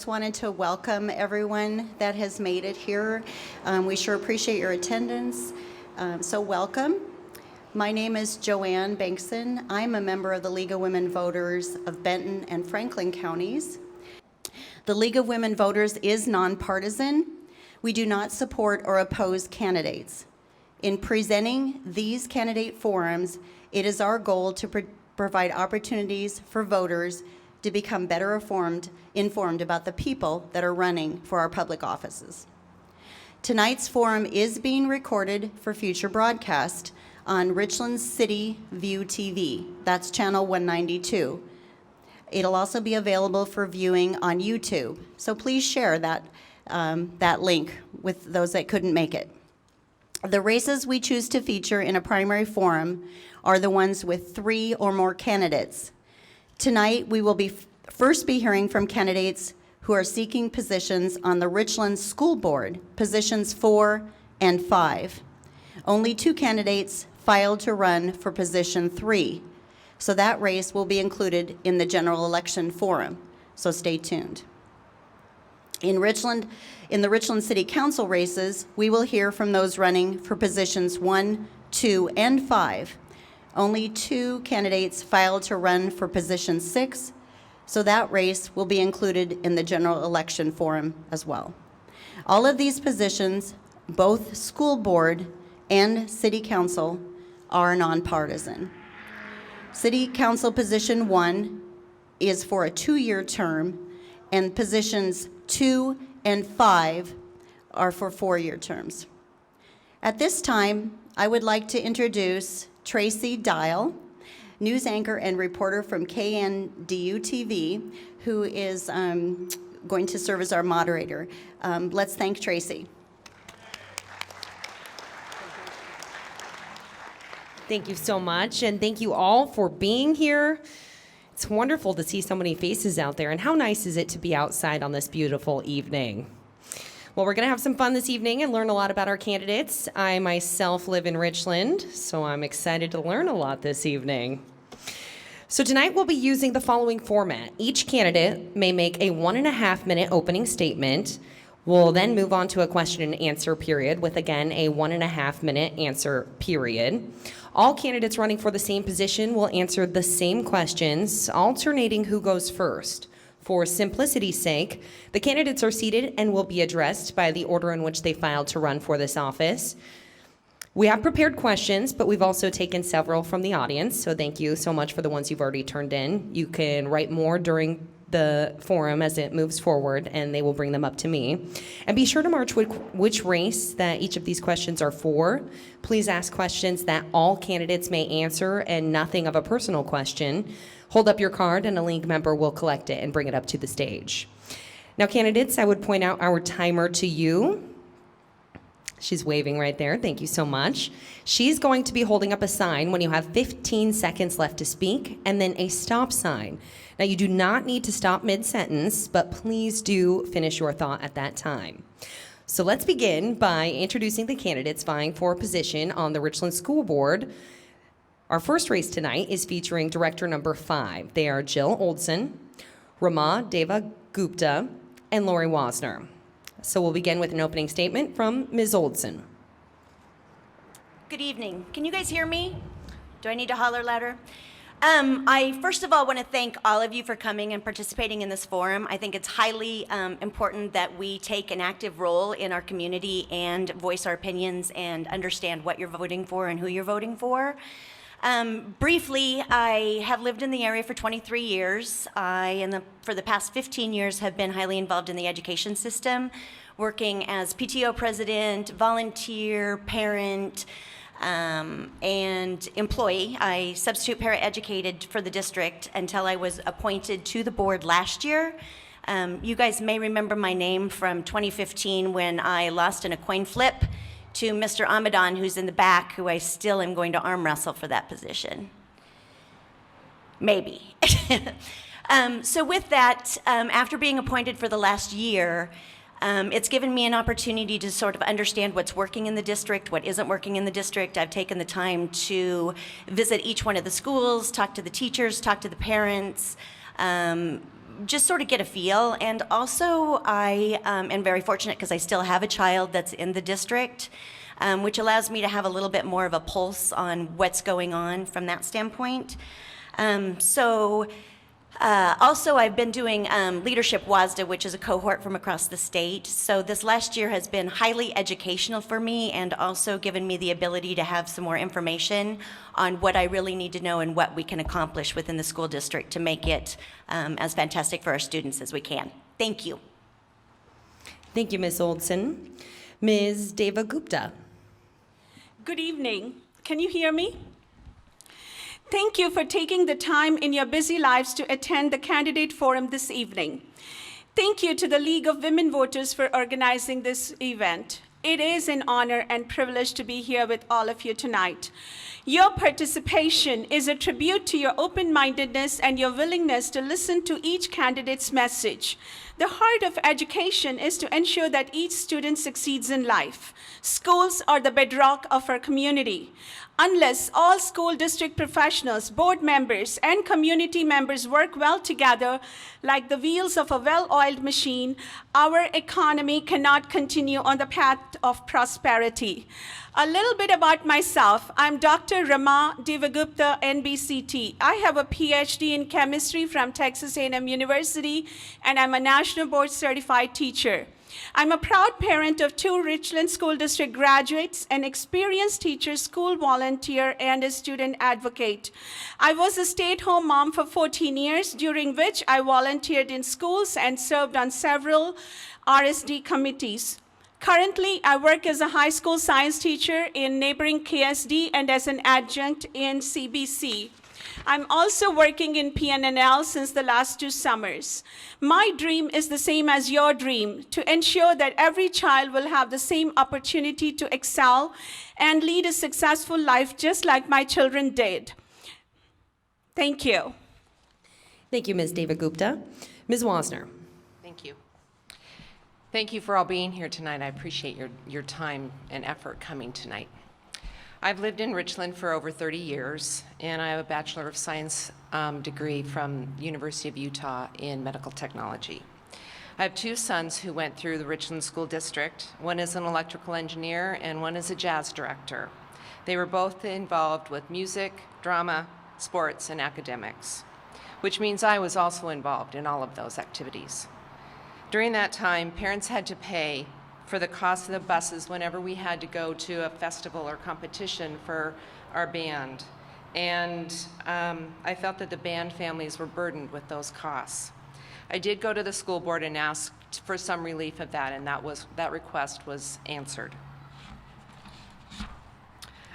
just wanted to welcome everyone that has made it here. We sure appreciate your attendance, so welcome. My name is Joanne Bankson. I'm a member of the League of Women Voters of Benton and Franklin counties. The League of Women Voters is nonpartisan. We do not support or oppose candidates. In presenting these candidate forums, it is our goal to provide opportunities for voters to become better informed about the people that are running for our public offices. Tonight's forum is being recorded for future broadcast on Richland City View TV. That's channel 192. It'll also be available for viewing on YouTube. So please share that link with those that couldn't make it. The races we choose to feature in a primary forum are the ones with 3 or more candidates. Tonight, we will first be hearing from candidates who are seeking positions on the Richland School Board, positions 4 and 5. Only 2 candidates filed to run for position 3, so that race will be included in the general election forum, so stay tuned. In the Richland City Council races, we will hear from those running for positions 1, 2, and 5. Only 2 candidates filed to run for position 6, so that race will be included in the general election forum as well. All of these positions, both school board and city council, are nonpartisan. City council position 1 is for a 2-year term, and positions 2 and 5 are for 4-year terms. At this time, I would like to introduce Tracy Dial, news anchor and reporter from KNDU-TV, who is going to serve as our moderator. Let's thank Tracy. Thank you so much, and thank you all for being here. It's wonderful to see so many faces out there, and how nice is it to be outside on this beautiful evening? Well, we're going to have some fun this evening and learn a lot about our candidates. I myself live in Richland, so I'm excited to learn a lot this evening. So tonight we'll be using the following format. Each candidate may make a 1.5-minute opening statement. We'll then move on to a question and answer period with, again, a 1.5-minute answer period. All candidates running for the same position will answer the same questions, alternating who goes first. For simplicity's sake, the candidates are seated and will be addressed by the order in which they filed to run for this office. We have prepared questions, but we've also taken several from the audience, so thank you so much for the ones you've already turned in. You can write more during the forum as it moves forward, and they will bring them up to me. And be sure to mark which race that each of these questions are for. Please ask questions that all candidates may answer and nothing of a personal question. Hold up your card and a League member will collect it and bring it up to the stage. Now, candidates, I would point out our timer to you. She's waving right there. Thank you so much. She's going to be holding up a sign when you have 15 seconds left to speak, and then a stop sign. Now, you do not need to stop mid-sentence, but please do finish your thought at that time. So let's begin by introducing the candidates vying for a position on the Richland School Board. Our first race tonight is featuring director number 5. They are Jill Oldson, Rama Deva Gupta, and Lori Wasner. So we'll begin with an opening statement from Ms. Oldson. Good evening. Can you guys hear me? Do I need to holler louder? I first of all want to thank all of you for coming and participating in this forum. I think it's highly important that we take an active role in our community and voice our opinions and understand what you're voting for and who you're voting for. Briefly, I have lived in the area for 23 years. For the past 15 years, have been highly involved in the education system, working as PTO president, volunteer, parent, and employee. I substitute paraeducated for the district until I was appointed to the board last year. You guys may remember my name from 2015 when I lost in a coin flip to Mr. Amadan, who's in the back, who I still am going to arm wrestle for that position. Maybe. So with that, after being appointed for the last year, it's given me an opportunity to sort of understand what's working in the district, what isn't working in the district. I've taken the time to visit each one of the schools, talk to the teachers, talk to the parents, just sort of get a feel. And also, I am very fortunate because I still have a child that's in the district, which allows me to have a little bit more of a pulse on what's going on from that standpoint. Also, I've been doing Leadership WASDA, which is a cohort from across the state. So this last year has been highly educational for me and also given me the ability to have some more information on what I really need to know and what we can accomplish within the school district to make it as fantastic for our students as we can. Thank you. Thank you, Ms. Oldson. Ms. Deva Gupta. Good evening. Can you hear me? Thank you for taking the time in your busy lives to attend the candidate forum this evening. Thank you to the League of Women Voters for organizing this event. It is an honor and privilege to be here with all of you tonight. Your participation is a tribute to your open-mindedness and your willingness to listen to each candidate's message. The heart of education is to ensure that each student succeeds in life. Schools are the bedrock of our community. Unless all school district professionals, board members, and community members work well together like the wheels of a well-oiled machine, our economy cannot continue on the path of prosperity. A little bit about myself. I'm Dr. Rama Devagupta, NBCT. I have a PhD in chemistry from Texas A&M University, and I'm a National Board Certified teacher. I'm a proud parent of 2 Richland School District graduates, an experienced teacher, school volunteer, and a student advocate. I was a stay-at-home mom for 14 years, during which I volunteered in schools and served on several RSD committees. Currently, I work as a high school science teacher in neighboring KSD and as an adjunct in CBC. I'm also working in PNNL since the last 2 summers. My dream is the same as your dream, to ensure that every child will have the same opportunity to excel and lead a successful life just like my children did. Thank you. Thank you, Ms. Deva Gupta. Ms. Wasner. Thank you. Thank you for all being here tonight. I appreciate your time and effort coming tonight. I've lived in Richland for over 30 years, and I have a Bachelor of Science degree from the University of Utah in medical technology. I have 2 sons who went through the Richland School District. One is an electrical engineer, and one is a jazz director. They were both involved with music, drama, sports, and academics, which means I was also involved in all of those activities. During that time, parents had to pay for the cost of the buses whenever we had to go to a festival or competition for our band. And I felt that the band families were burdened with those costs. I did go to the school board and ask for some relief of that, and that request was answered.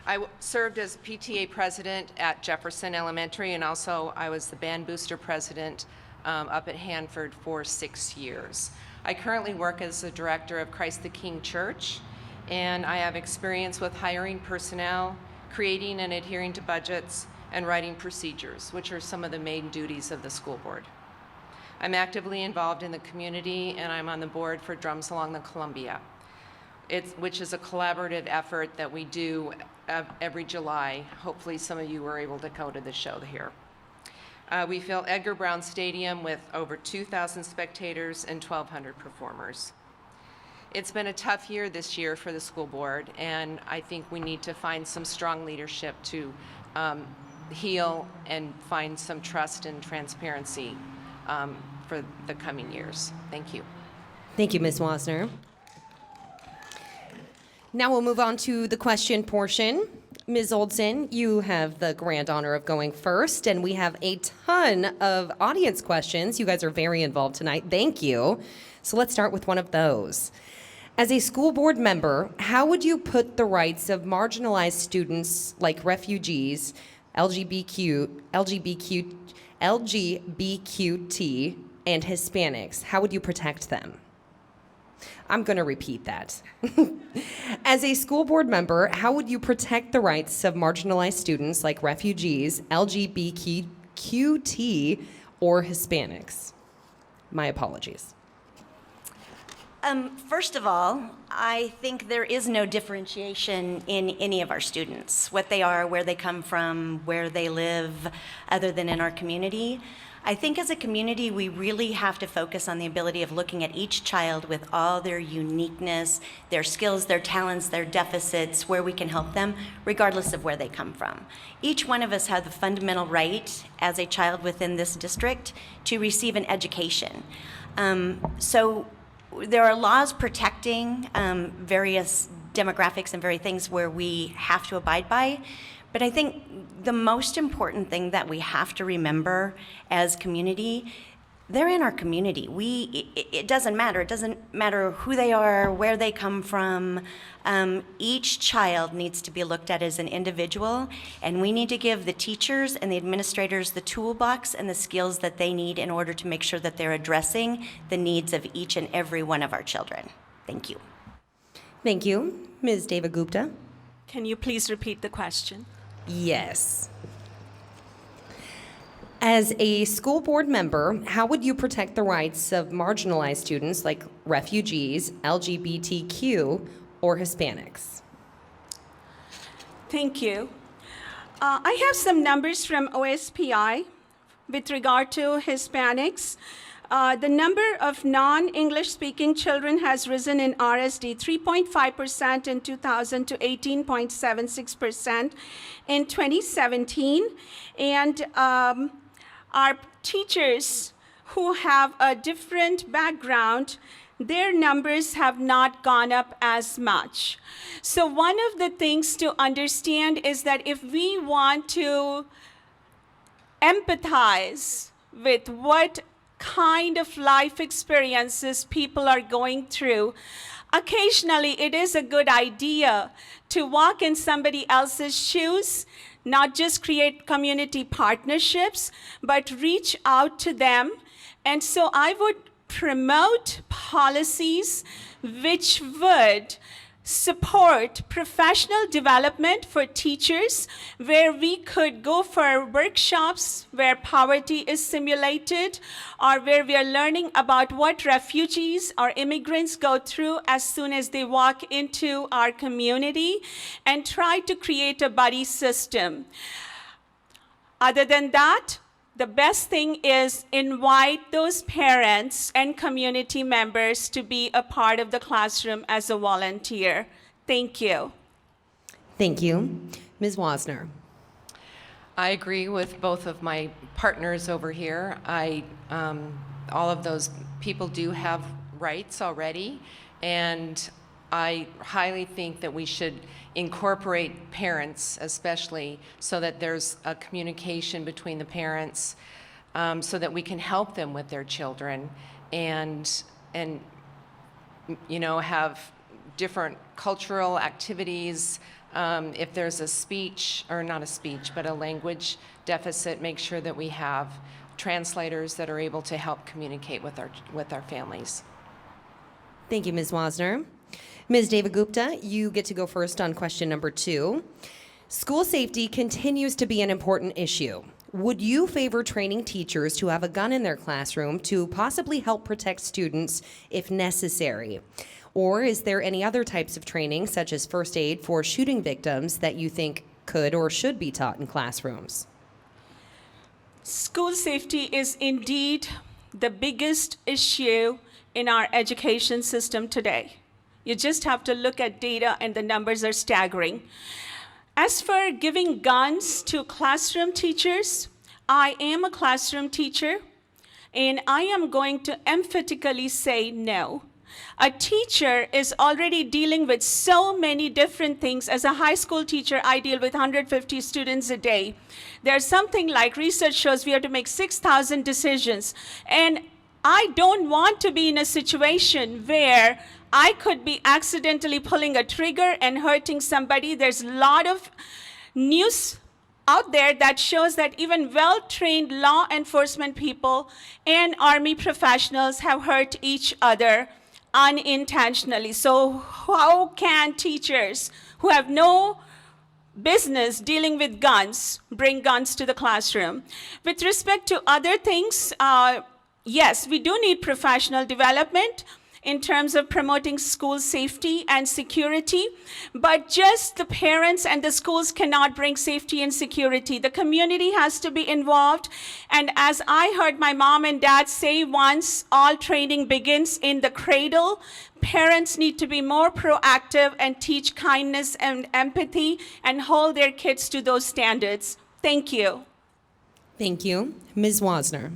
I served as PTA president at Jefferson Elementary, and also I was the band booster president up at Hanford for 6 years. I currently work as the director of Christ the King Church, and I have experience with hiring personnel, creating and adhering to budgets, and writing procedures, which are some of the main duties of the school board. I'm actively involved in the community, and I'm on the board for Drums Along the Columbia, which is a collaborative effort that we do every July. Hopefully some of you were able to go to the show here. We fill Edgar Brown Stadium with over 2,000 spectators and 1,200 performers. It's been a tough year this year for the school board, and I think we need to find some strong leadership to heal and find some trust and transparency for the coming years. Thank you. Thank you, Ms. Wasner. Now we'll move on to the question portion. Ms. Oldson, you have the grand honor of going first, and we have a ton of audience questions. You guys are very involved tonight. Thank you. So let's start with one of those. As a school board member, how would you put the rights of marginalized students like refugees, LGBTQ, LGBTQT, and Hispanics, how would you protect them? I'm going to repeat that. As a school board member, how would you protect the rights of marginalized students like refugees, LGBTQT, or Hispanics? My apologies. First of all, I think there is no differentiation in any of our students, what they are, where they come from, where they live, other than in our community. I think as a community, we really have to focus on the ability of looking at each child with all their uniqueness, their skills, their talents, their deficits, where we can help them, regardless of where they come from. Each one of us has the fundamental right as a child within this district to receive an education. So there are laws protecting various demographics and various things where we have to abide by. But I think the most important thing that we have to remember as community, they're in our community. It doesn't matter. It doesn't matter who they are, where they come from. Each child needs to be looked at as an individual, and we need to give the teachers and the administrators the toolbox and the skills that they need in order to make sure that they're addressing the needs of each and every one of our children. Thank you. Thank you. Ms. Deva Gupta? Can you please repeat the question? Yes. As a school board member, how would you protect the rights of marginalized students like refugees, LGBTQ, or Hispanics? Thank you. I have some numbers from OSPI with regard to Hispanics. The number of non-English speaking children has risen in RSD 3.5% in 2000 to 18.76% in 2017. And our teachers who have a different background, their numbers have not gone up as much. So one of the things to understand is that if we want to empathize with what kind of life experiences people are going through, occasionally it is a good idea to walk in somebody else's shoes, not just create community partnerships, but reach out to them. And so I would promote policies which would support professional development for teachers, where we could go for workshops where poverty is simulated, or where we are learning about what refugees or immigrants go through as soon as they walk into our community, and try to create a buddy system. Other than that, the best thing is invite those parents and community members to be a part of the classroom as a volunteer. Thank you. Thank you. Ms. Wasner? I agree with both of my partners over here. All of those people do have rights already, and I highly think that we should incorporate parents, especially, so that there's a communication between the parents, so that we can help them with their children, and you know, have different cultural activities. If there's a speech, or not a speech, but a language deficit, make sure that we have translators that are able to help communicate with our families. Thank you, Ms. Wasner. Ms. Deva Gupta, you get to go first on question number 2. School safety continues to be an important issue. Would you favor training teachers to have a gun in their classroom to possibly help protect students if necessary? Or is there any other types of training, such as first aid for shooting victims, that you think could or should be taught in classrooms? School safety is indeed the biggest issue in our education system today. You just have to look at data, and the numbers are staggering. As for giving guns to classroom teachers, I am a classroom teacher, and I am going to emphatically say no. A teacher is already dealing with so many different things. As a high school teacher, I deal with 150 students a day. There's something like research shows we have to make 6,000 decisions. And I don't want to be in a situation where I could be accidentally pulling a trigger and hurting somebody. There's a lot of news out there that shows that even well-trained law enforcement people and Army professionals have hurt each other unintentionally. So how can teachers who have no business dealing with guns bring guns to the classroom? With respect to other things, yes, we do need professional development. in terms of promoting school safety and security, but just the parents and the schools cannot bring safety and security. The community has to be involved, and as I heard my mom and dad say once, all training begins in the cradle. Parents need to be more proactive and teach kindness and empathy and hold their kids to those standards. Thank you. Thank you. Ms. Wasner.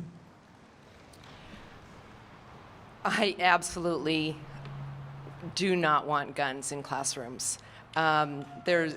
I absolutely do not want guns in classrooms. There's,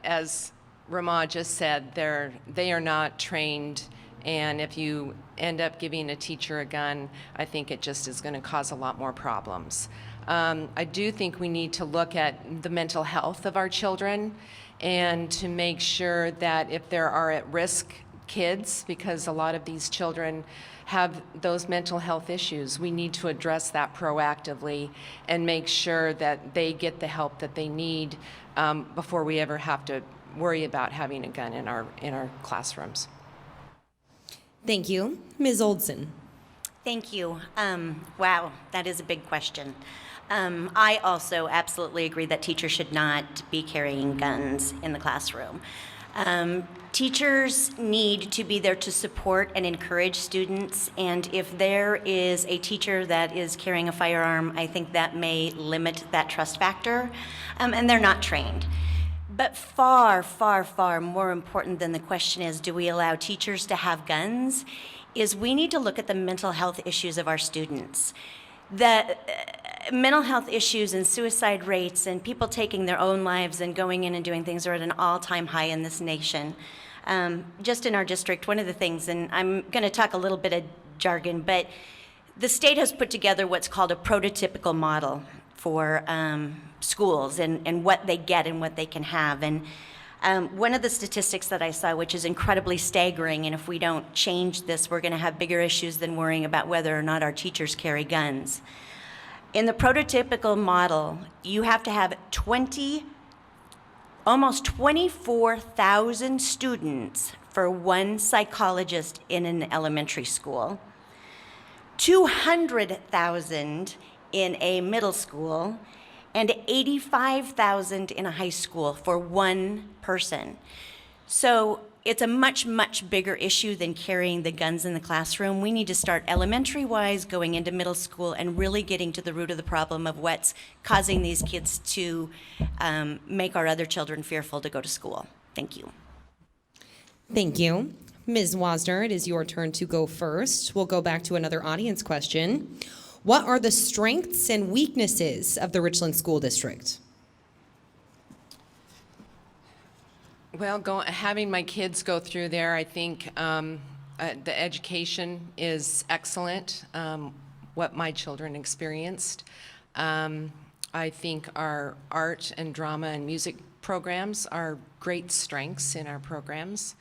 as Rama just said, they are not trained, and if you end up giving a teacher a gun, I think it just is going to cause a lot more problems. I do think we need to look at the mental health of our children and to make sure that if there are at-risk kids, because a lot of these children have those mental health issues, we need to address that proactively and make sure that they get the help that they need before we ever have to worry about having a gun in our classrooms. Thank you. Ms. Oldson. Thank you. Wow, that is a big question. I also absolutely agree that teachers should not be carrying guns in the classroom. Teachers need to be there to support and encourage students, and if there is a teacher that is carrying a firearm, I think that may limit that trust factor, and they're not trained. But far, far, far more important than the question is, do we allow teachers to have guns, is we need to look at the mental health issues of our students. The mental health issues and suicide rates and people taking their own lives and going in and doing things are at an all-time high in this nation. Just in our district, one of the things, and I'm going to talk a little bit of jargon, but the state has put together what's called a prototypical model for schools and what they get and what they can have. And one of the statistics that I saw, which is incredibly staggering, and if we don't change this, we're going to have bigger issues than worrying about whether or not our teachers carry guns. In the prototypical model, you have to have almost 24,000 students for one psychologist in an elementary school, 200,000 in a middle school, and 85,000 in a high school for one person. So it's a much, much bigger issue than carrying the guns in the classroom. We need to start elementary-wise, going into middle school, and really getting to the root of the problem of what's causing these kids to make our other children fearful to go to school. Thank you. Thank you. Ms. Wasner, it is your turn to go first. We'll go back to another audience question. What are the strengths and weaknesses of the Richland School District? Well, having my kids go through there, I think the education is excellent, what my children experienced. I think our art and drama and music programs are great strengths in our programs.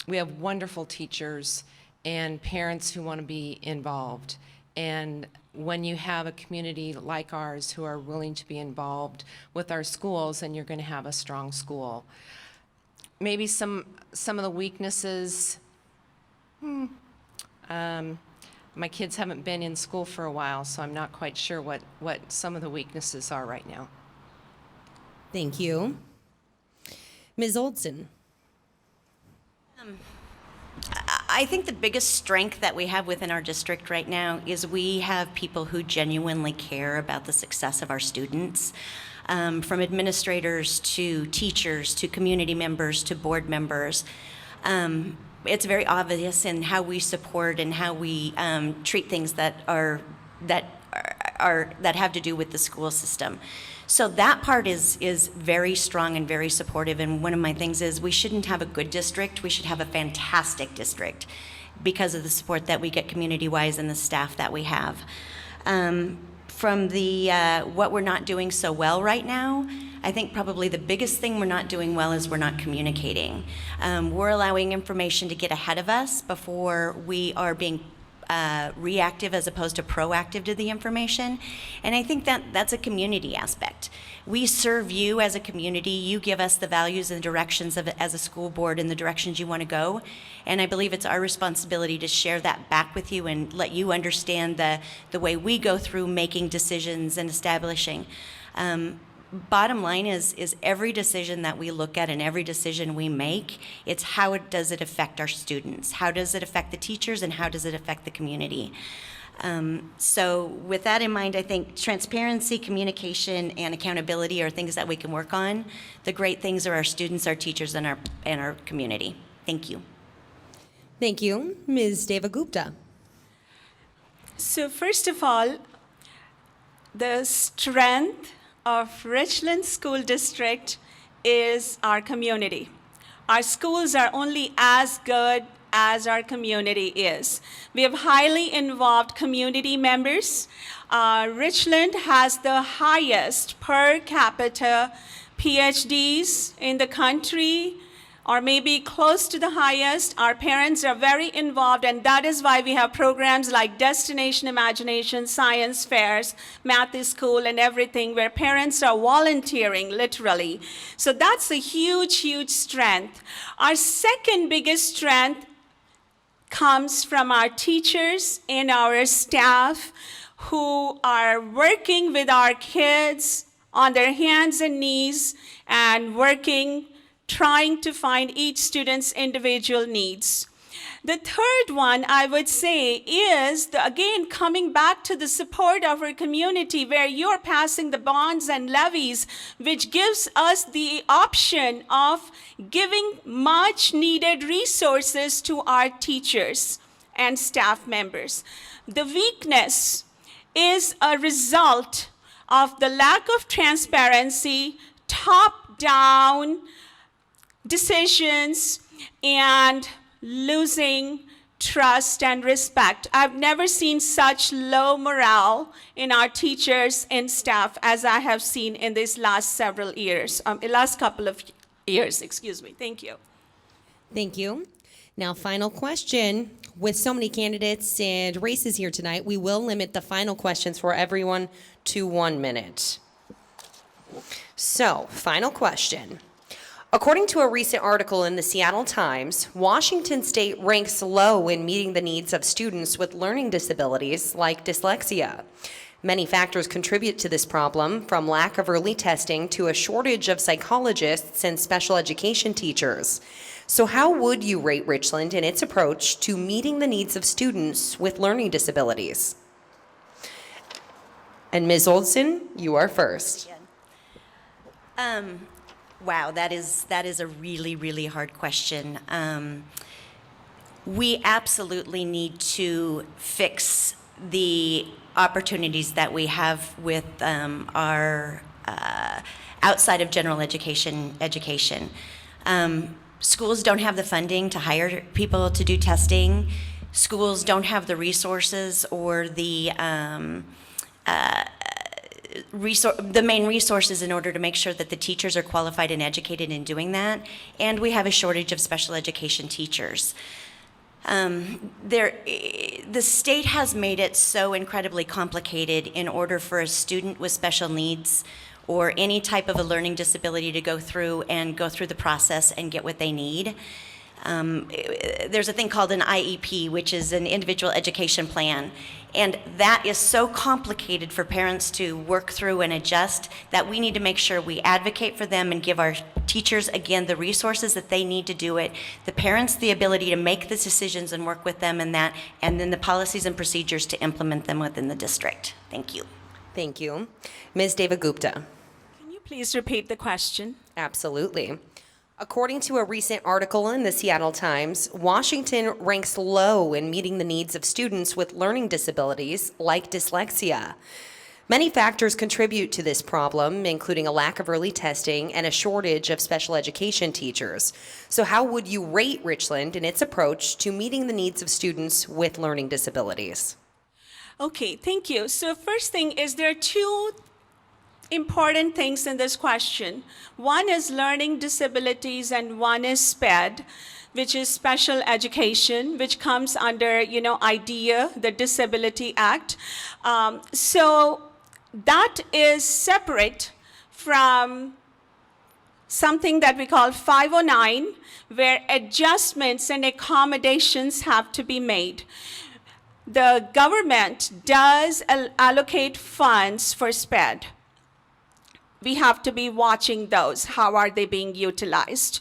We have wonderful teachers and parents who want to be involved. And when you have a community like ours who are willing to be involved with our schools, then you're going to have a strong school. Maybe some of the weaknesses, my kids haven't been in school for a while, so I'm not quite sure what some of the weaknesses are right now. Thank you. Ms. Oldson. I think the biggest strength that we have within our district right now is we have people who genuinely care about the success of our students, from administrators to teachers to community members to board members. It's very obvious in how we support and how we treat things that have to do with the school system. So that part is very strong and very supportive, and one of my things is we shouldn't have a good district, we should have a fantastic district because of the support that we get community-wise and the staff that we have. From the what we're not doing so well right now, I think probably the biggest thing we're not doing well is we're not communicating. We're allowing information to get ahead of us before we are being reactive as opposed to proactive to the information. And I think that that's a community aspect. We serve you as a community. You give us the values and directions of as a school board in the directions you want to go. And I believe it's our responsibility to share that back with you and let you understand the way we go through making decisions and establishing. Bottom line is every decision that we look at and every decision we make, it's how does it affect our students? How does it affect the teachers, and how does it affect the community? So with that in mind, I think transparency, communication, and accountability are things that we can work on. The great things are our students, our teachers, and our community. Thank you. Thank you. Ms. Devagupta. So first of all, the strength of Richland School District is our community. Our schools are only as good as our community is. We have highly involved community members. Richland has the highest per capita PhDs in the country, or maybe close to the highest. Our parents are very involved, and that is why we have programs like Destination Imagination, science fairs, math is school, and everything, where parents are volunteering, literally. So that's a huge, huge strength. Our second biggest strength comes from our teachers and our staff who are working with our kids on their hands and knees and working, trying to find each student's individual needs. The third one, I would say, is, again, coming back to the support of our community, where you're passing the bonds and levies, which gives us the option of giving much needed resources to our teachers and staff members. The weakness is a result of the lack of transparency, top-down decisions, and losing trust and respect. I've never seen such low morale in our teachers and staff as I have seen in these last several years, last couple of years, excuse me. Thank you. Thank you. Now, final question. With so many candidates and races here tonight, we will limit the final questions for everyone to 1 minute. So, final question. According to a recent article in the Seattle Times, Washington State ranks low in meeting the needs of students with learning disabilities like dyslexia. Many factors contribute to this problem, from lack of early testing to a shortage of psychologists and special education teachers. So how would you rate Richland in its approach to meeting the needs of students with learning disabilities? And Ms. Olson, you are first. Wow, that is a really, really hard question. We absolutely need to fix the opportunities that we have with our outside of general education. Schools don't have the funding to hire people to do testing. Schools don't have the resources or the main resources in order to make sure that the teachers are qualified and educated in doing that, and we have a shortage of special education teachers. The state has made it so incredibly complicated in order for a student with special needs or any type of a learning disability to go through the process and get what they need. There's a thing called an IEP, which is an individual education plan. And that is so complicated for parents to work through and adjust that we need to make sure we advocate for them and give our teachers, again, the resources that they need to do it, the parents the ability to make the decisions and work with them in that, and then the policies and procedures to implement them within the district. Thank you. Thank you. Ms. Devagupta. Can you please repeat the question? Absolutely. According to a recent article in the Seattle Times, Washington ranks low in meeting the needs of students with learning disabilities like dyslexia. Many factors contribute to this problem, including a lack of early testing and a shortage of special education teachers. So how would you rate Richland in its approach to meeting the needs of students with learning disabilities? Okay, thank you. So first thing is there are two important things in this question. One is learning disabilities and one is SPED, which is special education, which comes under, IDEA, the Disability Act. So that is separate from something that we call 509, where adjustments and accommodations have to be made. The government does allocate funds for SPED. We have to be watching those. How are they being utilized?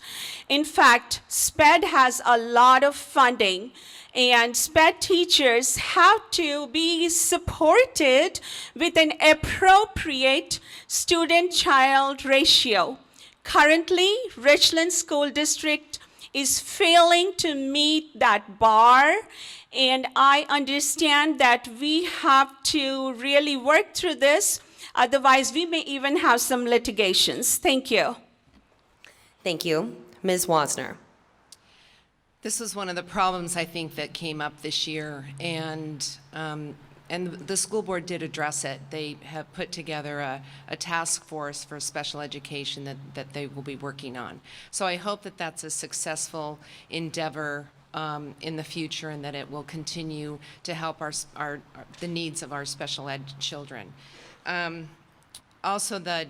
In fact, SPED has a lot of funding, and SPED teachers have to be supported with an appropriate student-child ratio. Currently, Richland School District is failing to meet that bar, and I understand that we have to really work through this. Otherwise, we may even have some litigations. Thank you. Thank you. Ms. Wasner. This was one of the problems, I think, that came up this year, and the school board did address it. They have put together a task force for special education that they will be working on. So I hope that that's a successful endeavor in the future, and that it will continue to help the needs of our special ed children. Also, the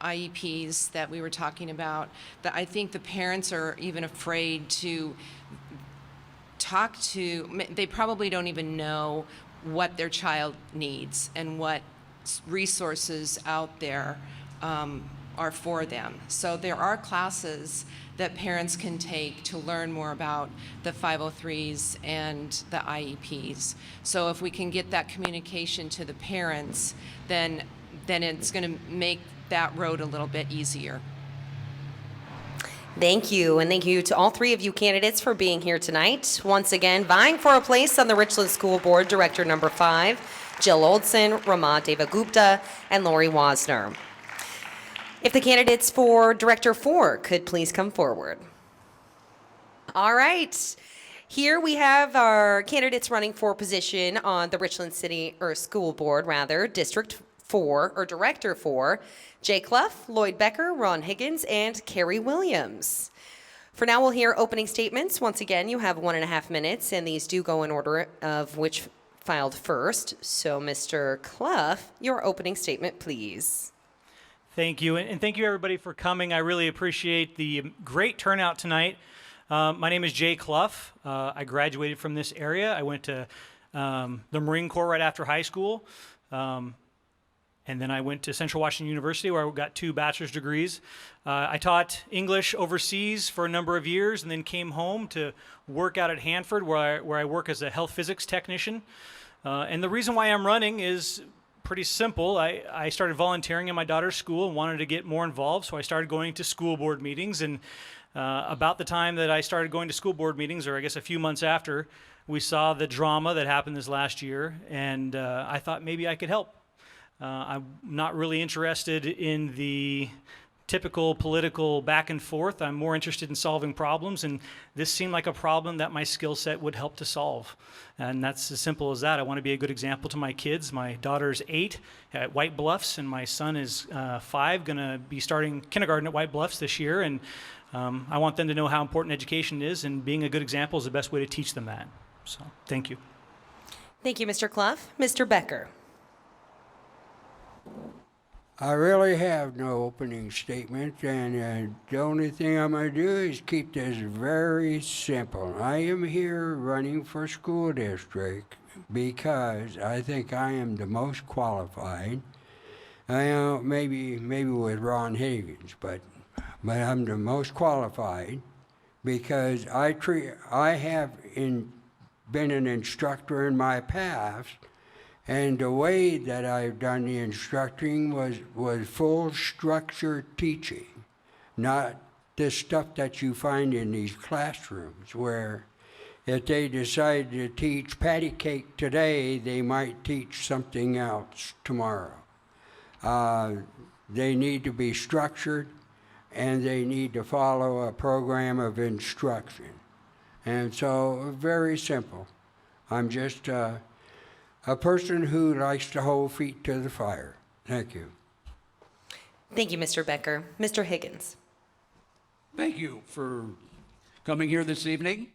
IEPs that we were talking about, I think the parents are even afraid to talk to, they probably don't even know what their child needs and what resources out there are for them. So there are classes that parents can take to learn more about the 503s and the IEPs. So if we can get that communication to the parents, then it's going to make that road a little bit easier. Thank you, and thank you to all three of you candidates for being here tonight. Once again, vying for a place on the Richland School Board, Director number 5, Jill Olson, Rama Devagupta, and Lori Wasner. If the candidates for Director 4 could please come forward. All right. Here we have our candidates running for position on the Richland City, or School Board, rather, District 4, or Director 4, Jay Clough, Lloyd Becker, Ron Higgins, and Carrie Williams. For now, we'll hear opening statements. Once again, you have 1.5 minutes, and these do go in order of which filed first. So, Mr. Clough, your opening statement, please. Thank you, and thank you everybody for coming. I really appreciate the great turnout tonight. My name is Jay Clough. I graduated from this area. I went to the Marine Corps right after high school. And then I went to Central Washington University, where I got 2 bachelor's degrees. I taught English overseas for a number of years, and then came home to work out at Hanford, where I work as a health physics technician. And the reason why I'm running is pretty simple. I started volunteering in my daughter's school and wanted to get more involved, so I started going to school board meetings. And about the time that I started going to school board meetings, or I guess a few months after, we saw the drama that happened this last year, and I thought maybe I could help. I'm not really interested in the typical political back and forth. I'm more interested in solving problems, and this seemed like a problem that my skill set would help to solve. And that's as simple as that. I want to be a good example to my kids. My daughter's 8 at White Bluffs, and my son is 5, going to be starting kindergarten at White Bluffs this year. And I want them to know how important education is, and being a good example is the best way to teach them that. So, thank you. Thank you, Mr. Clough. Mr. Becker. I really have no opening statement, and the only thing I'm going to do is keep this very simple. I am here running for school district because I think I am the most qualified. I know maybe with Ron Higgins, but I'm the most qualified because I have been an instructor in my past. And the way that I've done the instructing was full structure teaching, not the stuff that you find in these classrooms where if they decide to teach patty cake today, they might teach something else tomorrow. They need to be structured, and they need to follow a program of instruction. And so, very simple. I'm just a person who likes to hold feet to the fire. Thank you. Thank you, Mr. Becker. Mr. Higgins. Thank you for coming here this evening.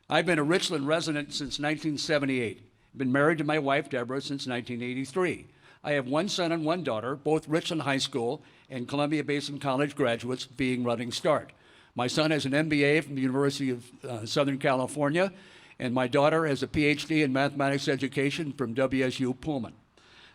I've been a Richland resident since 1978. Been married to my wife, Deborah, since 1983. I have one son and one daughter, both Richland High School and Columbia Basin College graduates, being Running Start. My son has an MBA from the University of Southern California, and my daughter has a PhD in mathematics education from WSU Pullman.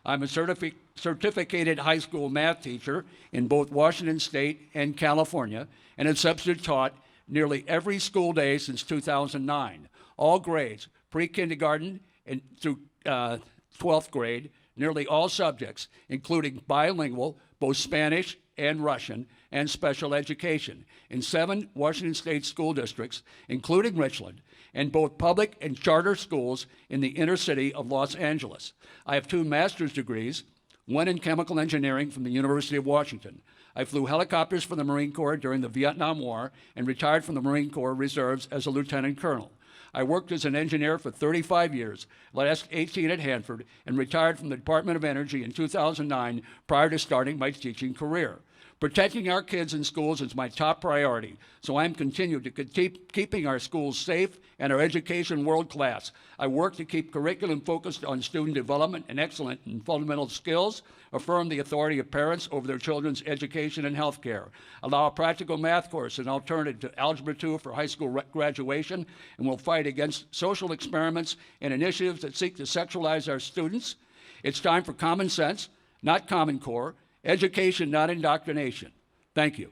I'm a certificated high school math teacher in both Washington State and California, and have substitute taught nearly every school day since 2009, all grades, pre-kindergarten and through 12th grade, nearly all subjects, including bilingual, both Spanish and Russian, and special education in 7 Washington State school districts, including Richland, and both public and charter schools in the inner city of Los Angeles. I have 2 master's degrees, one in chemical engineering from the University of Washington. I flew helicopters for the Marine Corps during the Vietnam War and retired from the Marine Corps Reserves as a lieutenant colonel. I worked as an engineer for 35 years, last 18 at Hanford, and retired from the Department of Energy in 2009 prior to starting my teaching career. Protecting our kids in schools is my top priority, so I'm continued to keep keeping our schools safe and our education world class. I work to keep curriculum focused on student development and excellent in fundamental skills, affirm the authority of parents over their children's education and health care, allow a practical math course, an alternative to Algebra 2 for high school graduation, and will fight against social experiments and initiatives that seek to sexualize our students. It's time for common sense, not Common Core, education, not indoctrination. Thank you.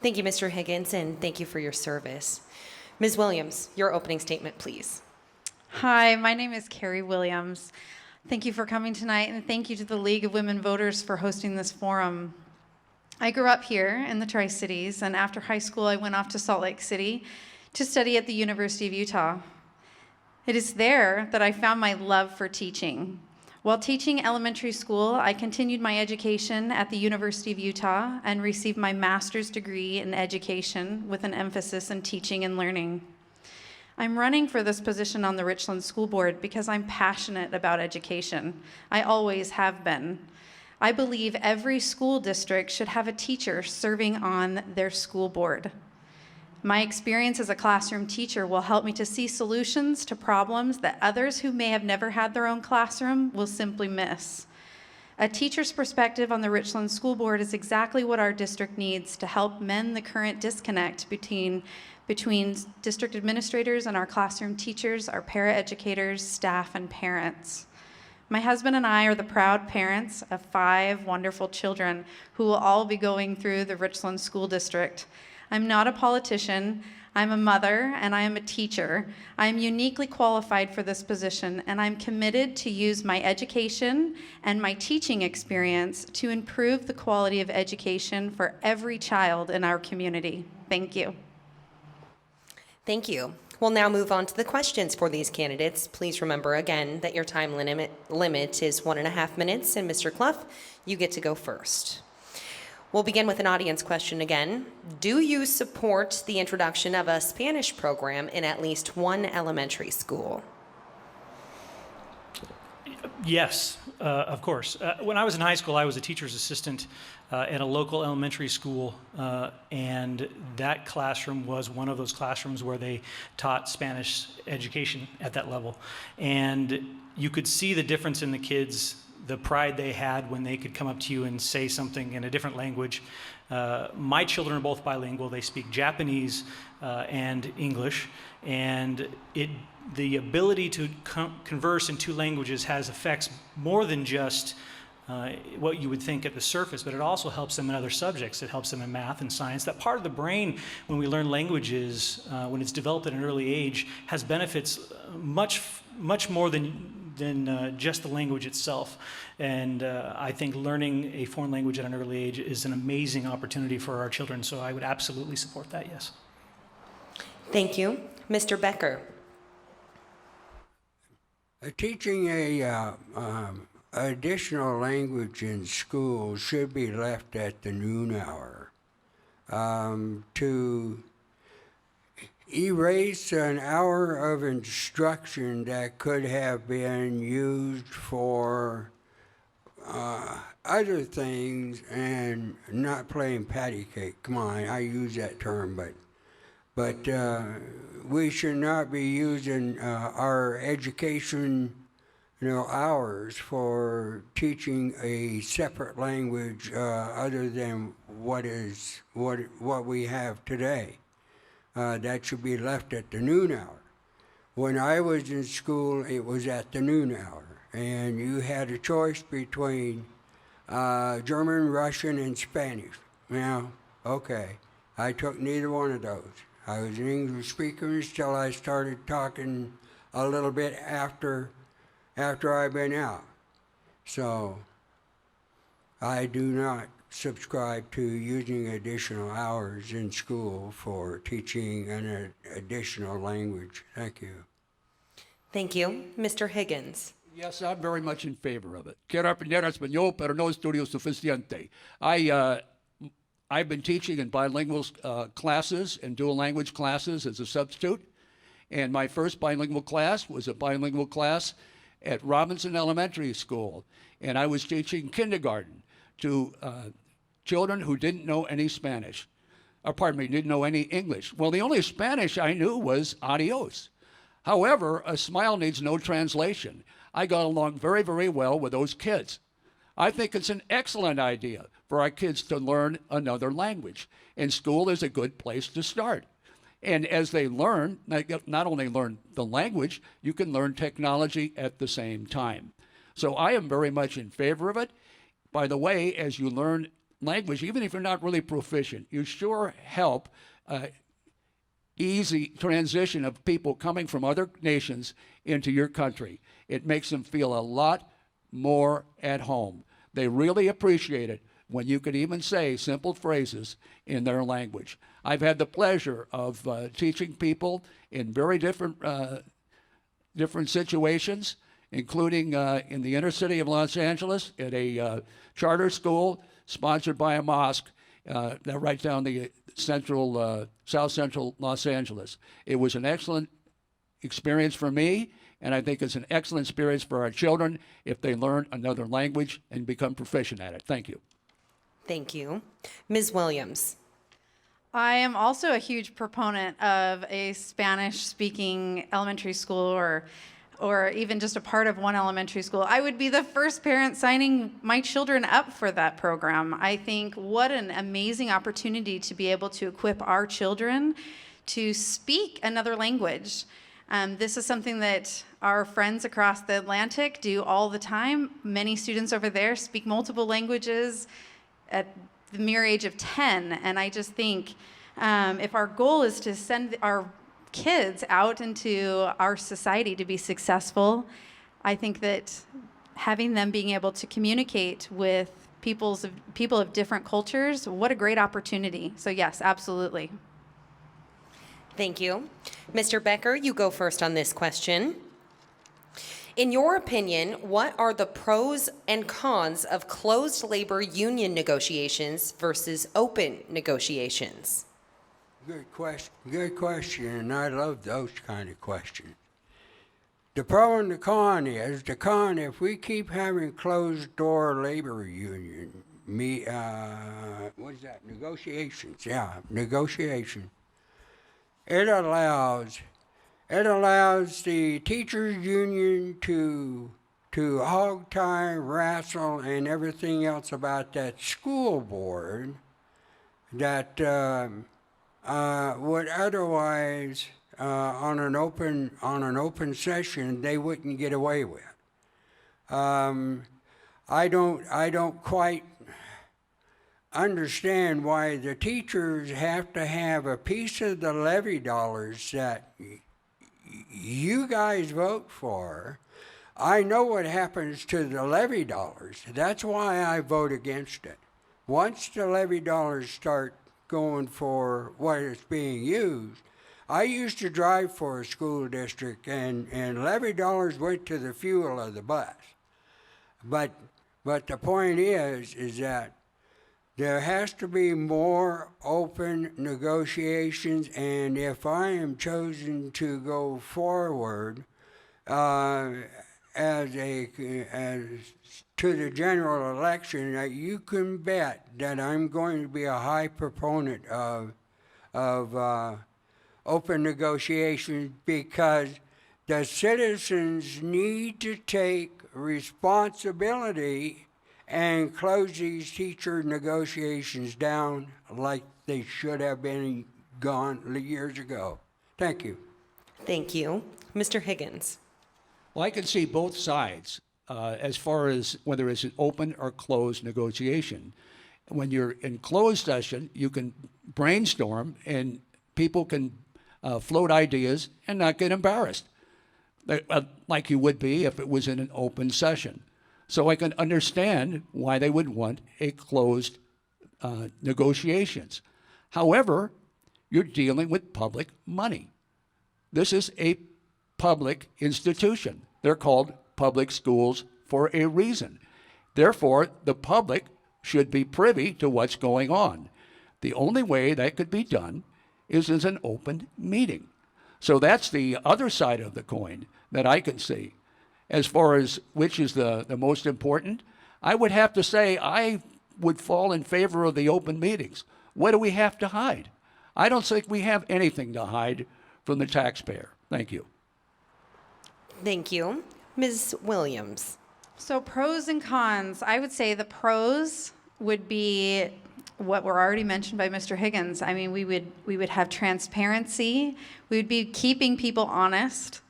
Thank you, Mr. Higgins, and thank you for your service. Ms. Williams, your opening statement, please. Hi, my name is Carrie Williams. Thank you for coming tonight, and thank you to the League of Women Voters for hosting this forum. I grew up here in the Tri-Cities, and after high school, I went off to Salt Lake City to study at the University of Utah. It is there that I found my love for teaching. While teaching elementary school, I continued my education at the University of Utah and received my master's degree in education with an emphasis in teaching and learning. I'm running for this position on the Richland School Board because I'm passionate about education. I always have been. I believe every school district should have a teacher serving on their school board. My experience as a classroom teacher will help me to see solutions to problems that others who may have never had their own classroom will simply miss. A teacher's perspective on the Richland School Board is exactly what our district needs to help mend the current disconnect between district administrators and our classroom teachers, our paraeducators, staff, and parents. My husband and I are the proud parents of 5 wonderful children who will all be going through the Richland School District. I'm not a politician, I'm a mother, and I am a teacher. I am uniquely qualified for this position, and I'm committed to use my education and my teaching experience to improve the quality of education for every child in our community. Thank you. Thank you. We'll now move on to the questions for these candidates. Please remember again that your time limit is 1.5 minutes, and Mr. Clough, you get to go first. We'll begin with an audience question again. Do you support the introduction of a Spanish program in at least one elementary school? Yes, of course. When I was in high school, I was a teacher's assistant at a local elementary school, and that classroom was one of those classrooms where they taught Spanish education at that level. And you could see the difference in the kids, the pride they had when they could come up to you and say something in a different language. My children are both bilingual. They speak Japanese and English, and the ability to converse in 2 languages has effects more than just what you would think at the surface, but it also helps them in other subjects. It helps them in math and science. That part of the brain, when we learn languages, when it's developed at an early age, has benefits much more than just the language itself. And I think learning a foreign language at an early age is an amazing opportunity for our children, so I would absolutely support that, yes. Thank you. Mr. Becker. Teaching a additional language in school should be left at the noon hour. To erase an hour of instruction that could have been used for other things and not playing patty cake. Come on, I use that term, but we should not be using our education, hours for teaching a separate language other than what we have today. That should be left at the noon hour. When I was in school, it was at the noon hour, and you had a choice between German, Russian, and Spanish. Now, okay, I took neither one of those. I was an English speaker until I started talking a little bit after I've been out. So I do not subscribe to using additional hours in school for teaching an additional language. Thank you. Thank you. Mr. Higgins. Yes, I'm very much in favor of it. Quiero aprender español, pero no estudio suficiente. I've been teaching in bilingual classes and dual language classes as a substitute. And my first bilingual class was a bilingual class at Robinson Elementary School. And I was teaching kindergarten to children who didn't know any Spanish. Didn't know any English. Well, the only Spanish I knew was adios. However, a smile needs no translation. I got along very, very well with those kids. I think it's an excellent idea for our kids to learn another language. And school is a good place to start. And as they learn, not only learn the language, you can learn technology at the same time. So I am very much in favor of it. By the way, as you learn language, even if you're not really proficient, you sure help easy transition of people coming from other nations into your country. It makes them feel a lot more at home. They really appreciate it when you can even say simple phrases in their language. I've had the pleasure of teaching people in very different situations, including in the inner city of Los Angeles at a charter school sponsored by a mosque right down the South Central Los Angeles. It was an excellent experience for me, and I think it's an excellent experience for our children if they learn another language and become proficient at it. Thank you. Thank you. Ms. Williams. I am also a huge proponent of a Spanish-speaking elementary school or even just a part of one elementary school. I would be the first parent signing my children up for that program. I think what an amazing opportunity to be able to equip our children to speak another language. This is something that our friends across the Atlantic do all the time. Many students over there speak multiple languages at the mere age of 10, and I just think if our goal is to send our kids out into our society to be successful, I think that having them being able to communicate with people of different cultures, what a great opportunity. So yes, absolutely. Thank you. Mr. Becker, you go first on this question. In your opinion, what are the pros and cons of closed labor union negotiations versus open negotiations? Good question, and I love those kind of questions. The pro and the con is, if we keep having closed door labor union, negotiations, negotiation. It allows the teachers union to hog tie, wrestle, and everything else about that school board that would otherwise on an open session they wouldn't get away with. I don't quite understand why the teachers have to have a piece of the levy dollars that you guys vote for. I know what happens to the levy dollars. That's why I vote against it. Once the levy dollars start going for what it's being used, I used to drive for a school district, and levy dollars went to the fuel of the bus. But the point is that there has to be more open negotiations, and if I am chosen to go forward, as to the general election, that you can bet that I'm going to be a high proponent of open negotiations, because the citizens need to take responsibility and close these teacher negotiations down like they should have been gone years ago. Thank you. Thank you. Mr. Higgins. Well, I can see both sides as far as whether it's an open or closed negotiation. When you're in closed session, you can brainstorm and people can float ideas and not get embarrassed, like you would be if it was in an open session. So I can understand why they would want a closed negotiations. However, you're dealing with public money. This is a public institution. They're called public schools for a reason. Therefore, the public should be privy to what's going on. The only way that could be done is as an open meeting. So that's the other side of the coin that I can see. As far as which is the most important, I would have to say I would fall in favor of the open meetings. What do we have to hide? I don't think we have anything to hide from the taxpayer. Thank you. Thank you. Ms. Williams. So pros and cons, I would say the pros would be what were already mentioned by Mr. Higgins. I mean, we would have transparency. We would be keeping people honest.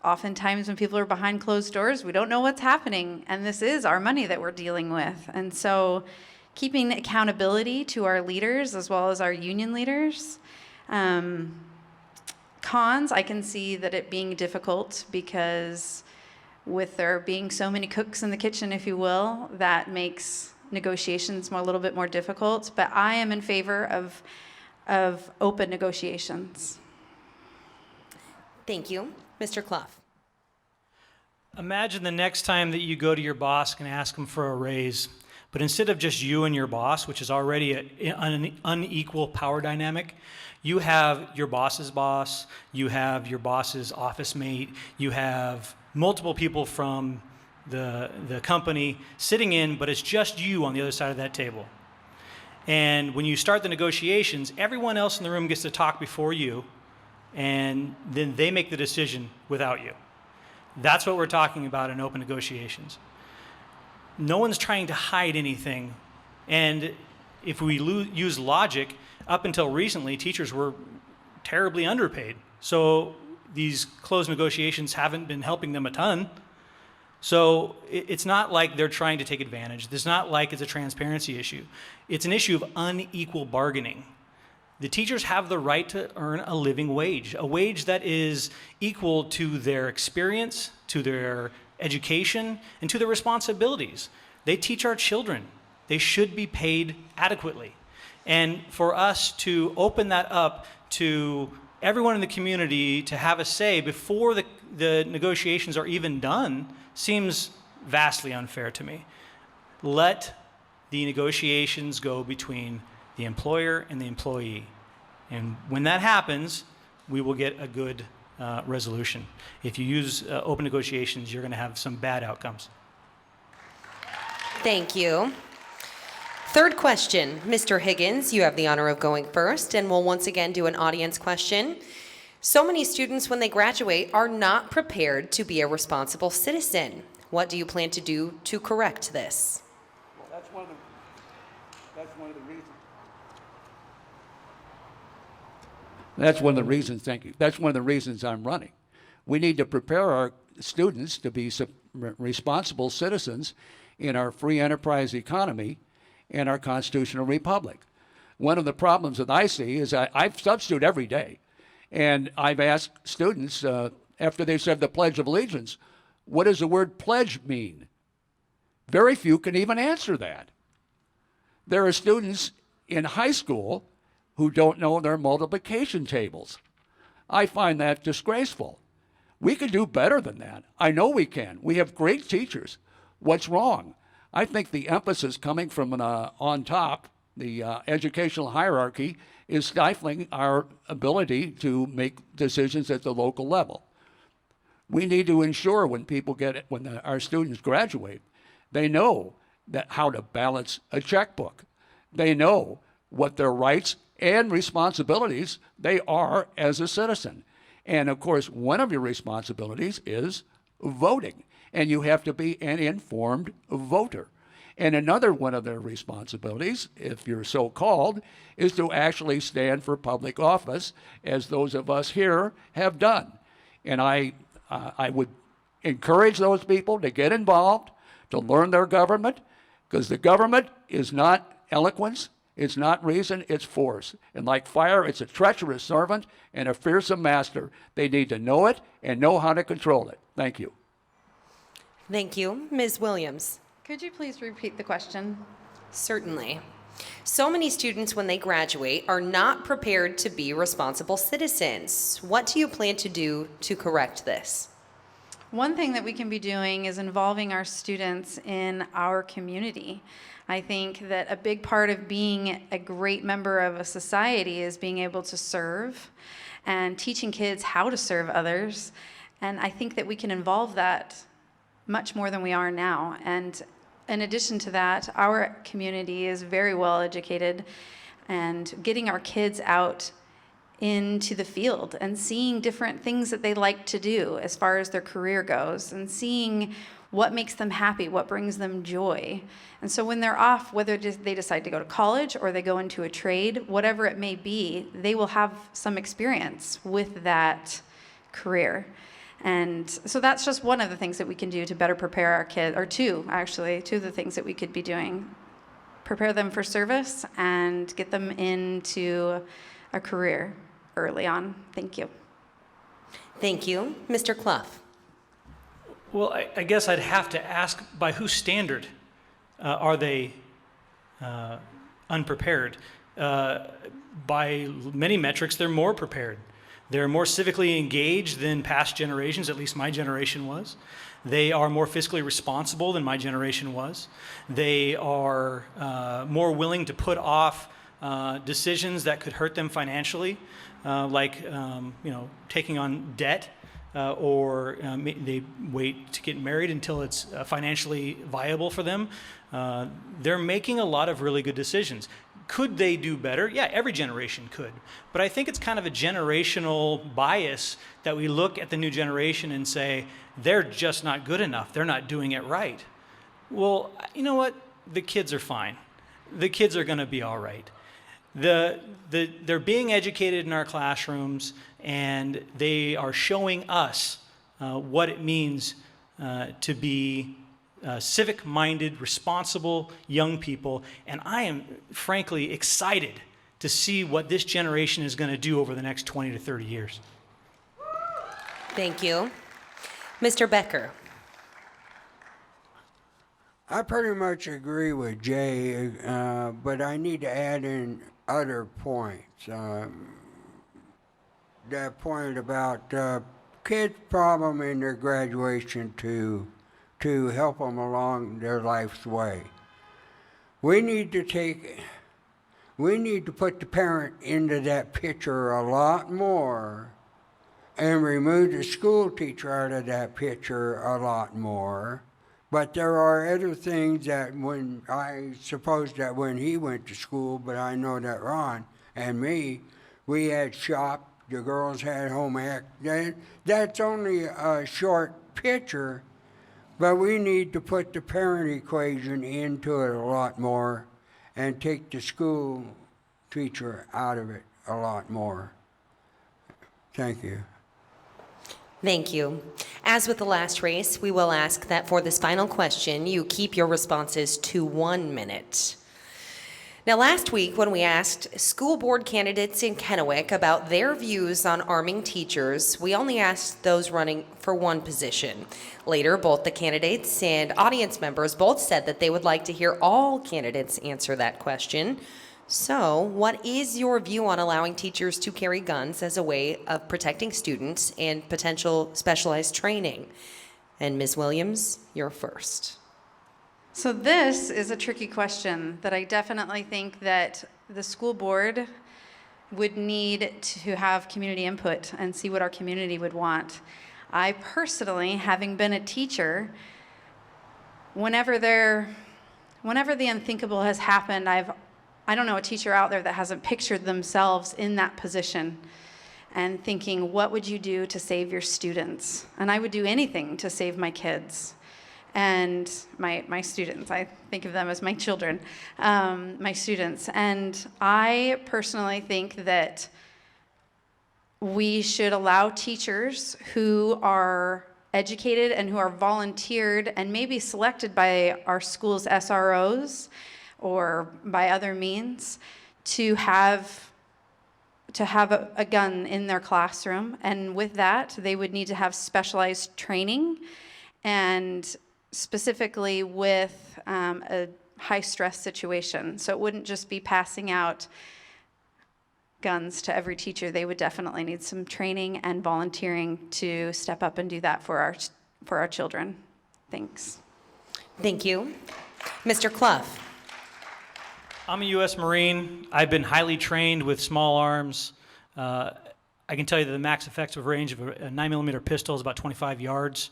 Oftentimes when people are behind closed doors, we don't know what's happening, and this is our money that we're dealing with. And so keeping accountability to our leaders as well as our union leaders. Cons, I can see that it being difficult because with there being so many cooks in the kitchen, if you will, that makes negotiations a little bit more difficult. But I am in favor of open negotiations. Thank you. Mr. Clough. Imagine the next time that you go to your boss and ask him for a raise, but instead of just you and your boss, which is already an unequal power dynamic, you have your boss's boss, you have your boss's office mate, you have multiple people from the company sitting in, but it's just you on the other side of that table. And when you start the negotiations, everyone else in the room gets to talk before you, and then they make the decision without you. That's what we're talking about in open negotiations. No one's trying to hide anything. And if we use logic, up until recently, teachers were terribly underpaid. So these closed negotiations haven't been helping them a ton. So it's not like they're trying to take advantage. It's not like it's a transparency issue. It's an issue of unequal bargaining. The teachers have the right to earn a living wage, a wage that is equal to their experience, to their education, and to their responsibilities. They teach our children. They should be paid adequately. And for us to open that up to everyone in the community to have a say before the negotiations are even done seems vastly unfair to me. Let the negotiations go between the employer and the employee. And when that happens, we will get a good resolution. If you use open negotiations, you're going to have some bad outcomes. Thank you. Third question, Mr. Higgins, you have the honor of going first, and we'll once again do an audience question. So many students, when they graduate, are not prepared to be a responsible citizen. What do you plan to do to correct this? Well, that's one of the reasons. That's one of the reasons, thank you. That's one of the reasons I'm running. We need to prepare our students to be responsible citizens in our free enterprise economy and our constitutional republic. One of the problems that I see is I substitute every day, and I've asked students after they've said the Pledge of Allegiance, what does the word pledge mean? Very few can even answer that. There are students in high school who don't know their multiplication tables. I find that disgraceful. We could do better than that. I know we can. We have great teachers. What's wrong? I think the emphasis coming from on top, the educational hierarchy, is stifling our ability to make decisions at the local level. We need to ensure when people get it, when our students graduate, they know that how to balance a checkbook. They know what their rights and responsibilities they are as a citizen. And of course, one of your responsibilities is voting, and you have to be an informed voter. And another one of their responsibilities, if you're so called, is to actually stand for public office, as those of us here have done. And I would encourage those people to get involved, to learn their government, because the government is not eloquence, it's not reason, it's force. And like fire, it's a treacherous servant and a fearsome master. They need to know it and know how to control it. Thank you. Thank you. Ms. Williams. Could you please repeat the question? Certainly. So many students, when they graduate, are not prepared to be responsible citizens. What do you plan to do to correct this? One thing that we can be doing is involving our students in our community. I think that a big part of being a great member of a society is being able to serve and teaching kids how to serve others. And I think that we can involve that much more than we are now. And in addition to that, our community is very well educated, and getting our kids out into the field and seeing different things that they like to do as far as their career goes, and seeing what makes them happy, what brings them joy. And so when they're off, whether they decide to go to college or they go into a trade, whatever it may be, they will have some experience with that career. And so that's just one of the things that we can do to better prepare our kids, or two of the things that we could be doing. Prepare them for service and get them into a career early on. Thank you. Thank you. Mr. Clough. Well, I guess I'd have to ask, by whose standard are they unprepared? By many metrics, they're more prepared. They're more civically engaged than past generations, at least my generation was. They are more fiscally responsible than my generation was. They are more willing to put off decisions that could hurt them financially, like taking on debt, or they wait to get married until it's financially viable for them. They're making a lot of really good decisions. Could they do better? Yeah, every generation could. But I think it's kind of a generational bias that we look at the new generation and say, they're just not good enough. They're not doing it right. Well, you know what? The kids are fine. The kids are going to be all right. They're being educated in our classrooms, and they are showing us what it means to be civic-minded, responsible young people, and I am frankly excited to see what this generation is going to do over the next 20 to 30 years. Thank you. Mr. Becker. I pretty much agree with Jay, but I need to add in other points. That point about kids' problem in their graduation to help them along their life's way. We need to put the parent into that picture a lot more, and remove the school teacher out of that picture a lot more. But there are other things that I suppose that when he went to school, but I know that Ron and me, we had shop, the girls had home ec. That's only a short picture. But we need to put the parent equation into it a lot more and take the school teacher out of it a lot more. Thank you. Thank you. As with the last race, we will ask that for this final question, you keep your responses to 1 minute. Now, last week, when we asked school board candidates in Kennewick about their views on arming teachers, we only asked those running for one position. Later, both the candidates and audience members both said that they would like to hear all candidates answer that question. So, what is your view on allowing teachers to carry guns as a way of protecting students and potential specialized training? And Ms. Williams, you're first. So this is a tricky question that I definitely think that the school board would need to have community input and see what our community would want. I personally, having been a teacher, whenever the unthinkable has happened, I don't know a teacher out there that hasn't pictured themselves in that position and thinking, what would you do to save your students? And I would do anything to save my kids and my students. I think of them as my children, my students. And I personally think that we should allow teachers who are educated and who are volunteered and maybe selected by our school's SROs or by other means to have a gun in their classroom. And with that, they would need to have specialized training, and specifically with a high-stress situation. So it wouldn't just be passing out guns to every teacher. They would definitely need some training and volunteering to step up and do that for our children. Thanks. Thank you. Mr. Clough. I'm a U.S. Marine. I've been highly trained with small arms. I can tell you that the max effective range of a 9mm pistol is about 25 yards.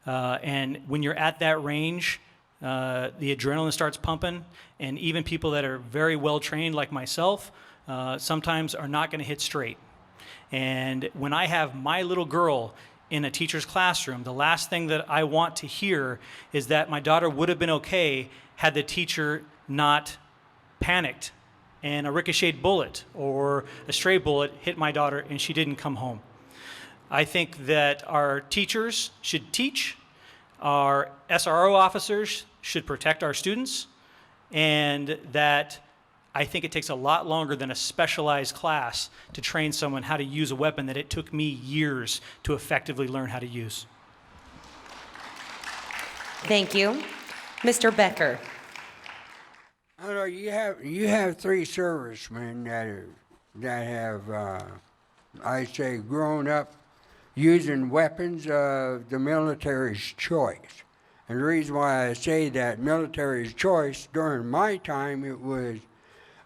And when you're at that range, the adrenaline starts pumping, and even people that are very well trained like myself sometimes are not going to hit straight. And when I have my little girl in a teacher's classroom, the last thing that I want to hear is that my daughter would have been okay had the teacher not panicked and a ricocheted bullet or a stray bullet hit my daughter and she didn't come home. I think that our teachers should teach, our SRO officers should protect our students, and that I think it takes a lot longer than a specialized class to train someone how to use a weapon that it took me years to effectively learn how to use. Thank you. Mr. Becker. I know you have 3 servicemen that have I say grown up using weapons of the military's choice. And the reason why I say that military's choice, during my time it was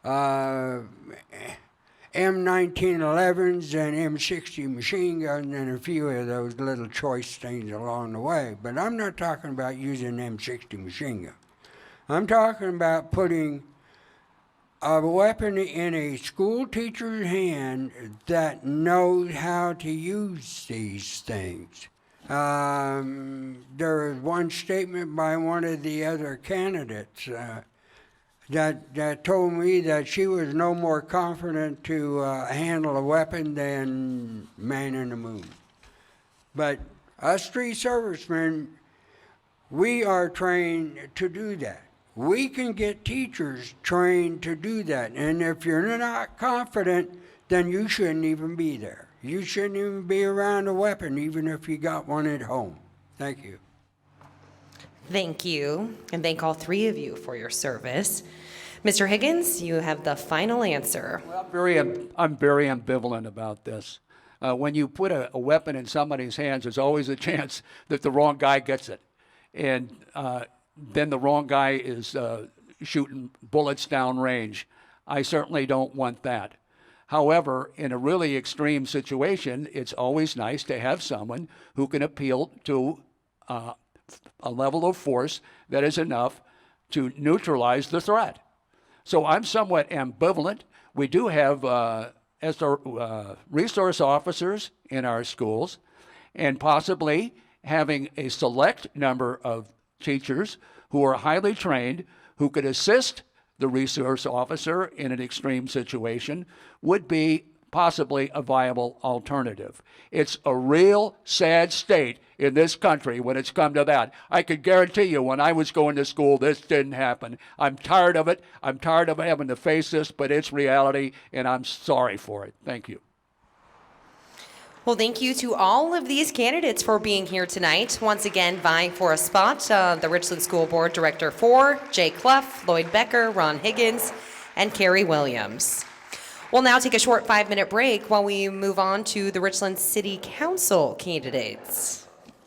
M1911s and M60 machine guns and a few of those little choice things along the way. But I'm not talking about using M60 machine gun. I'm talking about putting a weapon in a school teacher's hand that knows how to use these things. There was one statement by one of the other candidates that told me that she was no more confident to handle a weapon than man in the moon. But us 3 servicemen, we are trained to do that. We can get teachers trained to do that. And if you're not confident, then you shouldn't even be there. You shouldn't even be around a weapon, even if you got one at home. Thank you. Thank you, and thank all 3 of you for your service. Mr. Higgins, you have the final answer. Well, I'm very ambivalent about this. When you put a weapon in somebody's hands, there's always a chance that the wrong guy gets it. And then the wrong guy is shooting bullets downrange. I certainly don't want that. However, in a really extreme situation, it's always nice to have someone who can appeal to a level of force that is enough to neutralize the threat. So I'm somewhat ambivalent. We do have resource officers in our schools, and possibly having a select number of teachers who are highly trained, who could assist the resource officer in an extreme situation, would be possibly a viable alternative. It's a real sad state in this country when it's come to that. I could guarantee you when I was going to school, this didn't happen. I'm tired of it. I'm tired of having to face this, but it's reality, and I'm sorry for it. Thank you. Well, thank you to all of these candidates for being here tonight. Once again, vying for a spot, the Richland School Board Director 4, Jay Clough, Lloyd Becker, Ron Higgins, and Carrie Williams. We'll now take a short 5-minute break while we move on to the Richland City Council candidates.